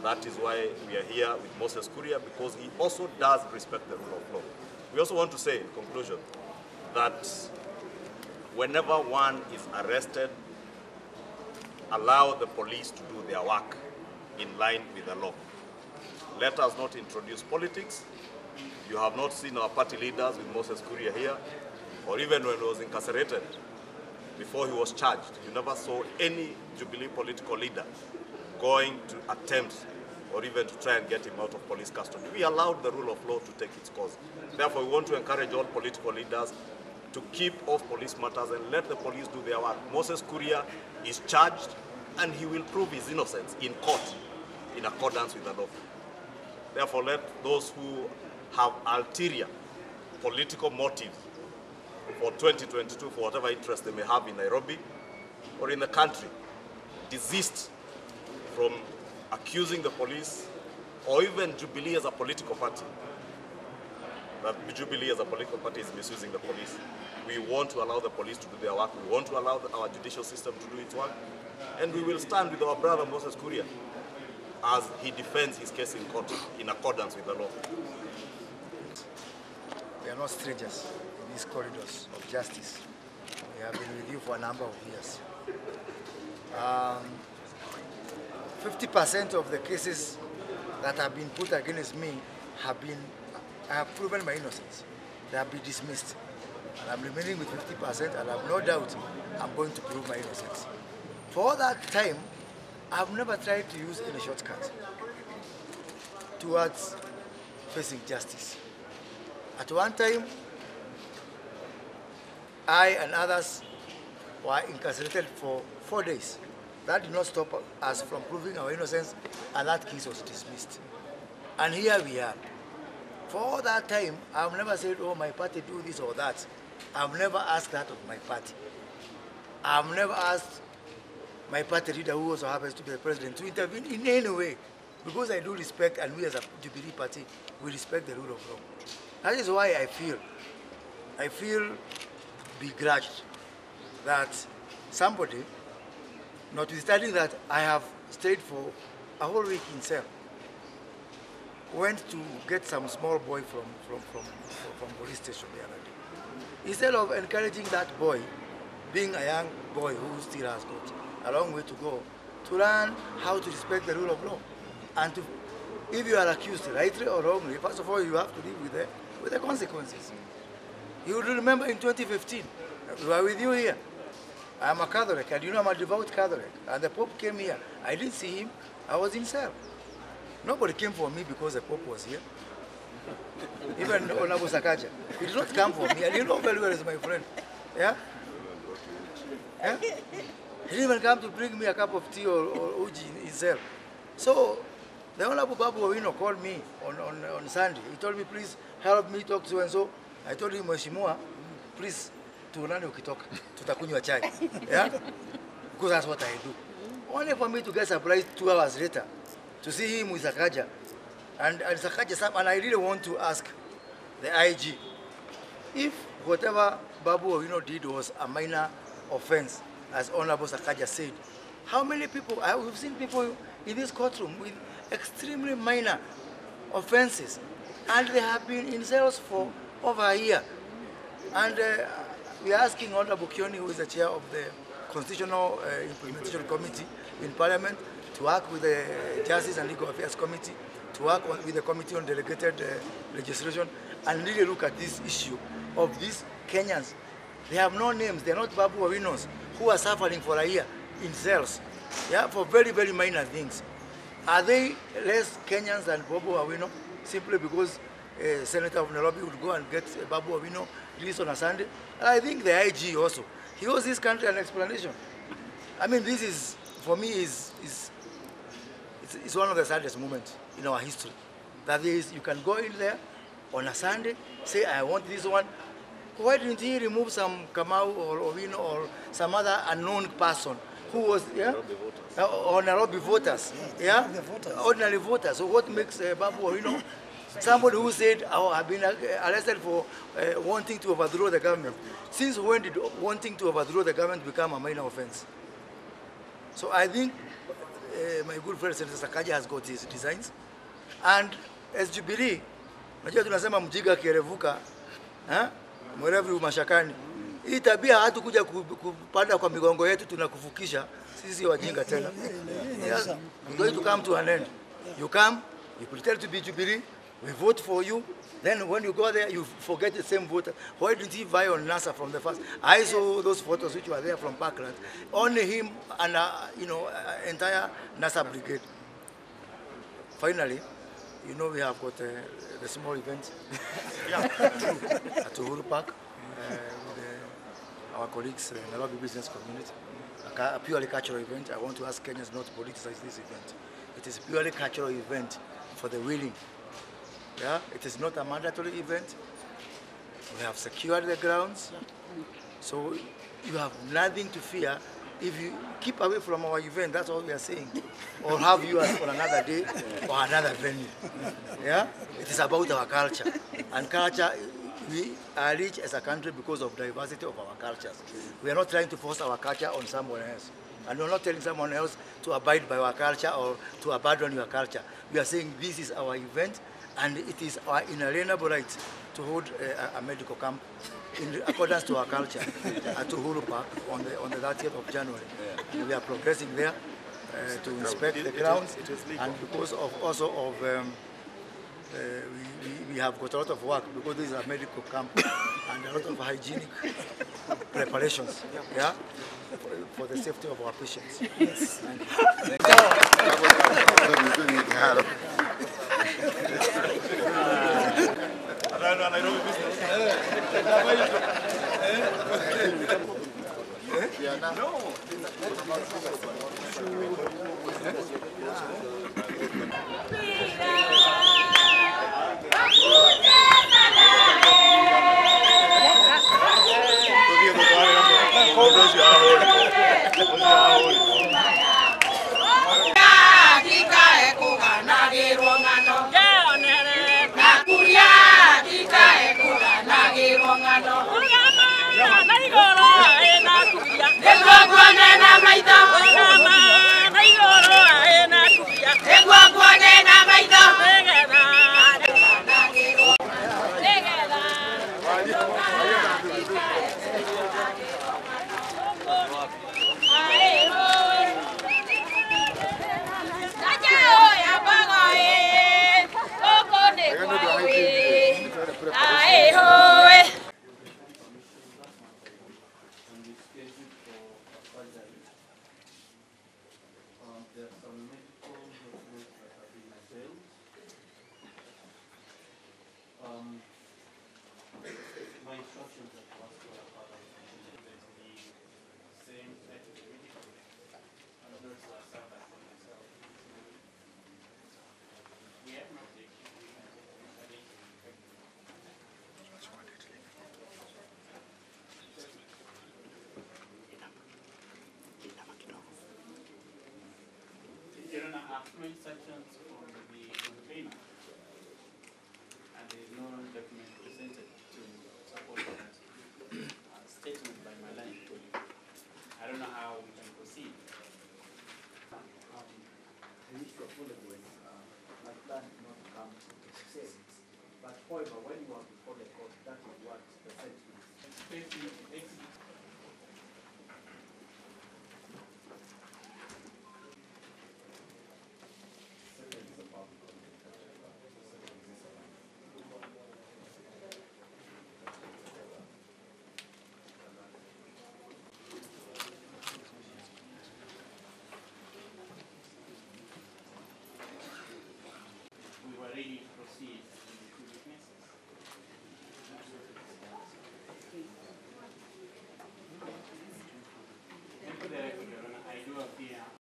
that is why we are here with Moses Kuria, because he also does respect the rule of law. We also want to say, in conclusion, that whenever one is arrested, allow the police to do their work in line with the law. Let us not introduce politics. You have not seen our party leaders with Moses Kuria here, or even when he was incarcerated, before he was charged, you never saw any Jubilee political leader going to attempt or even to try and get him out of police custody. We allowed the rule of law to take its course. Therefore, we want to encourage all political leaders to keep off police matters and let the police do their work. Moses Kuria is charged and he will prove his innocence in court in accordance with the law. Therefore, let those who have ulterior political motives for 2022, for whatever interest they may have in Nairobi or in the country, desist from accusing the police or even Jubilee as a political party. That Jubilee as a political party is misusing the police. We want to allow the police to do their work. We want to allow our judicial system to do its work. And we will stand with our brother Moses Kuria as he defends his case in court in accordance with the law. We are not strangers in these corridors of justice. We have been with you for a number of years. 50% of the cases that have been put against me I have proven my innocence. They have been dismissed. And I'm remaining with 50%, and I have no doubt I'm going to prove my innocence. For all that time, I've never tried to use any shortcut towards facing justice. At one time, I and others were incarcerated for 4 days. That did not stop us from proving our innocence, and that case was dismissed. And here we are. For all that time, I've never said, oh, my party do this or that. I've never asked that of my party. I've never asked my party leader, who also happens to be the president, to intervene in any way, because I do respect, and we as a Jubilee Party, we respect the rule of law. That is why I feel begrudged that somebody, notwithstanding that I have stayed for a whole week in cell, went to get some small boy from police station the other day. Instead of encouraging that boy, being a young boy who still has got a long way to go, to learn how to respect the rule of law. And to, if you are accused, rightly or wrongly, first of all, you have to live with the consequences. You will remember in 2015, we were with you here. I am a Catholic, and you know I'm a devout Catholic. And the Pope came here. I didn't see him. I was in cell. Nobody came for me because the Pope was here. Even Honorable Sakaja. He did not come for me. And you know very well as my friend. Yeah? Yeah? He didn't even come to bring me a cup of tea or uji in cell. So, the Honorable Babu Owino called me on Sunday. He told me, please help me talk to so-and-so. I told him, Mheshimiwa, please, tuonane ukitoka. Tutakunywa chai. Yeah? Because that's what I do. Only for me to get surprised 2 hours later, to see him with Sakaja. And Sakaja, and I really want to ask the IG, if whatever Babu Owino did was a minor offense, as Honorable Sakaja said, how many people, we've seen people in this courtroom with extremely minor offenses, and they have been in cells for over a year. And we are asking Honorable Kioni, who is the chair of the Constitutional Implementation Committee in Parliament, to work with the Justice and Legal Affairs Committee, to work with the Committee on Delegated Legislation, and really look at this issue of these Kenyans. They have no names. They are not Babu Owinos who are suffering for a year in cells, yeah, for very, very minor things. Are they less Kenyans than Babu Owino simply because a senator of Nairobi would go and get Babu Owino released on a Sunday? And I think the IG also, he owes this country an explanation. I mean, this is, for me, it's one of the saddest moments in our history. That is, you can go in there on a Sunday, say, I want this one. Why didn't he remove some Kamau or Owino or some other unknown person who was, yeah? Or Nairobi voters, yeah? Ordinary voters. So what makes Babu Owino somebody who said, oh, I've been arrested for wanting to overthrow the government? Since when did wanting to overthrow the government become a minor offense? So I think my good friend Senator Sakaja has got his designs. And as Jubilee, najua tunasema mjiga kierevuka, mwerevu mashakani. Hii tabia hatu kuja kupanda kwa migongo yetu tunakuvukisha, sisi wajinga tena. Yes. We're going to come to an end. You come, you pretend to be Jubilee, we vote for you. Then when you go there, you forget the same voter. Why didn't he vie on NASA from the first? I saw those photos which were there from Parkland. Only him and entire NASA brigade. Finally, you know we have got the small event at Uhuru Park with our colleagues in the Nairobi business community. A purely cultural event. I want to ask Kenyans not to politicize this event. It is a purely cultural event for the willing. Yeah, it is not a mandatory event. We have secured the grounds, so you have nothing to fear. If you keep away from our event, that's all we are saying. Or have you on another day or another venue. Yeah, it is about our culture, and culture. We are rich as a country because of diversity of our cultures. We are not trying to force our culture on someone else. And we're not telling someone else to abide by our culture or to abandon your culture. We are saying this is our event, and it is our inalienable right to hold a medical camp in accordance to our culture at Uhuru Park on the 30th of January. Yeah. We are progressing there to inspect the grounds, and because of also of we have got a lot of work because this is a medical camp and a lot of hygienic preparations, yeah, for the safety of our patients. Yes. Three sections on the container, and there is no document presented to support that statement by my line colleague. I don't know how we can proceed. I need to apologize. My plan did not come to say it. But however, when you are before the court, that is what the sentence is.